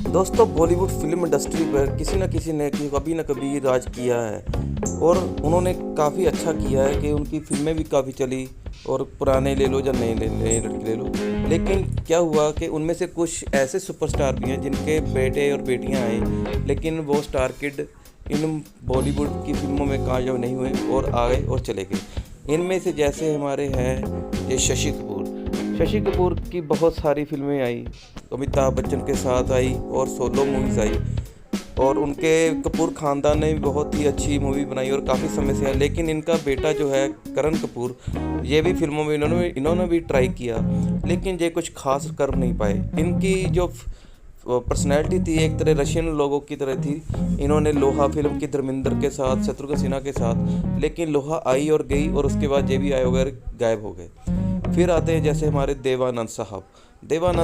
दोस्तों, Bollywood film industry पर किसी न किसी ने कभी न कभी राज किया है और उन्होंने काफ़ी अच्छा किया है कि उनकी फिल्में भी काफ़ी चली। और पुराने ले लो या नए लड़के ले लो, लेकिन क्या हुआ कि उनमें से कुछ ऐसे सुपरस्टार भी हैं जिनके बेटे और बेटियां आए, लेकिन वो स्टार किड इन बॉलीवुड की फिल्मों में कामयाब नहीं हुए और आ गए और चले गए। इनमें से जैसे हमारे हैं ये शशि कपूर की बहुत सारी फिल्में आई, अमिताभ बच्चन के साथ आई और सोलो मूवीज़ आई, और उनके कपूर ख़ानदान ने भी बहुत ही अच्छी मूवी बनाई और काफ़ी समय से है। लेकिन इनका बेटा जो है करण कपूर, ये भी फिल्मों में इन्होंने भी ट्राई किया, लेकिन ये कुछ खास कर नहीं पाए। इनकी जो पर्सनैलिटी थी एक तरह रशियन लोगों की तरह थी। इन्होंने लोहा फिल्म की धर्मेंद्र के साथ, शत्रुघ्न सिन्हा के साथ, लेकिन लोहा आई और गई और उसके बाद ये भी आए वगैरह गायब हो गए। फिर आते हैं जैसे हमारे देवानंद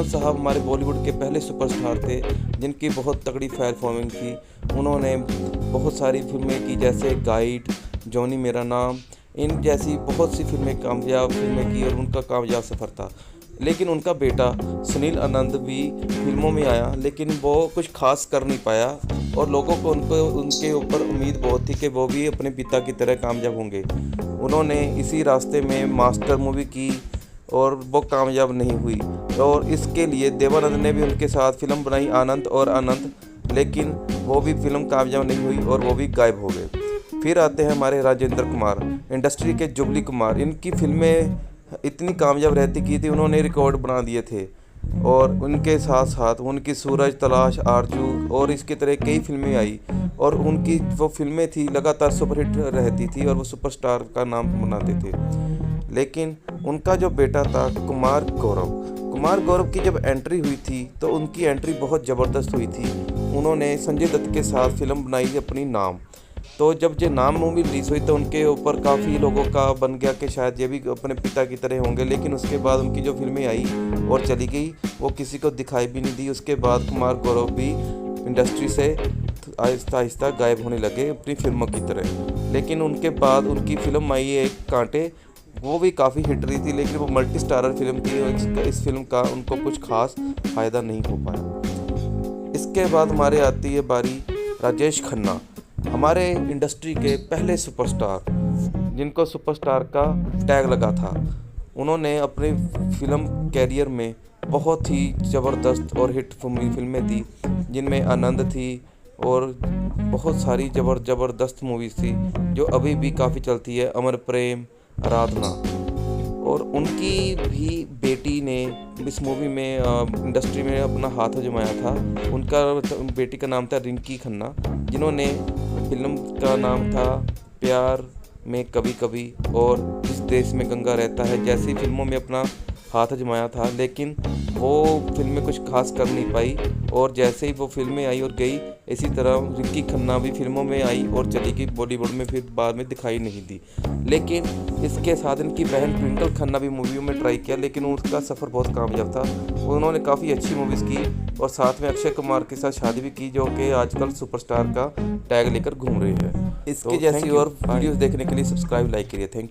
साहब हमारे बॉलीवुड के पहले सुपरस्टार थे जिनकी बहुत तगड़ी फैन फॉलोइंग थी। उन्होंने बहुत सारी फिल्में की जैसे गाइड, जॉनी मेरा नाम, इन जैसी बहुत सी कामयाब फिल्में की और उनका कामयाब सफ़र था। लेकिन उनका बेटा सुनील आनंद भी फिल्मों में आया, लेकिन वो कुछ खास कर नहीं पाया और लोगों को उनके ऊपर उम्मीद बहुत थी कि वो भी अपने पिता की तरह कामयाब होंगे। उन्होंने इसी रास्ते में मास्टर मूवी की और वो कामयाब नहीं हुई, और इसके लिए देवानंद ने भी उनके साथ फिल्म बनाई आनंद और अनंत, लेकिन वो भी फिल्म कामयाब नहीं हुई और वो भी गायब हो गए। फिर आते हैं हमारे राजेंद्र कुमार, इंडस्ट्री के जुबली कुमार। इनकी फिल्में इतनी कामयाब रहती की थी, उन्होंने रिकॉर्ड बना दिए थे, और उनके साथ साथ उनकी सूरज, तलाश, आरजू और इसकी तरह कई फिल्में आई, और उनकी वो फिल्में थी लगातार सुपरहिट रहती थी और वो सुपरस्टार का नाम बनाते थे। लेकिन उनका जो बेटा था कुमार गौरव की जब एंट्री हुई थी तो उनकी एंट्री बहुत ज़बरदस्त हुई थी। उन्होंने संजय दत्त के साथ फिल्म बनाई अपनी नाम। तो जब ये नाम मूवी रिलीज़ हुई तो उनके ऊपर काफ़ी लोगों का बन गया कि शायद ये भी अपने पिता की तरह होंगे, लेकिन उसके बाद उनकी जो फिल्में आई और चली गई वो किसी को दिखाई भी नहीं दी। उसके बाद कुमार गौरव भी इंडस्ट्री से आहिस्ता आहिस्ता गायब होने लगे अपनी फिल्मों की तरह। लेकिन उनके बाद उनकी फिल्म आई एक कांटे, वो भी काफ़ी हिट रही थी, लेकिन वो मल्टी स्टारर फिल्म थी और इस फिल्म का उनको कुछ खास फ़ायदा नहीं हो पाया। इसके बाद हमारे आती है बारी राजेश खन्ना, हमारे इंडस्ट्री के पहले सुपरस्टार जिनको सुपरस्टार का टैग लगा था। उन्होंने अपने फिल्म कैरियर में बहुत ही ज़बरदस्त और हिट फिल्में दी, जिनमें आनंद थी और बहुत सारी ज़बरदस्त मूवीज़ थी जो अभी भी काफ़ी चलती है, अमर प्रेम, आराधना। और उनकी भी बेटी ने इस मूवी में इंडस्ट्री में अपना हाथ आजमाया था। उनका बेटी का नाम था रिंकी खन्ना, जिन्होंने फिल्म का नाम था प्यार में कभी कभी और जिस देश में गंगा रहता है जैसी फिल्मों में अपना हाथ आजमाया था। लेकिन वो फिल्में कुछ खास कर नहीं पाई, और जैसे ही वो फिल्में आई और गई, इसी तरह रिंकी खन्ना भी फिल्मों में आई और चली गई बॉलीवुड में, फिर बाद में दिखाई नहीं दी। लेकिन इसके साथ इनकी बहन ट्विंकल खन्ना भी मूवियों में ट्राई किया, लेकिन उसका सफ़र बहुत कामयाब था। उन्होंने काफ़ी अच्छी मूवीज़ की और साथ में अक्षय कुमार के साथ शादी भी की, जो कि आजकल सुपरस्टार का टैग लेकर घूम रही है। इसके जैसी और वीडियोज़ देखने के लिए सब्सक्राइब लाइक करिए। Thank you.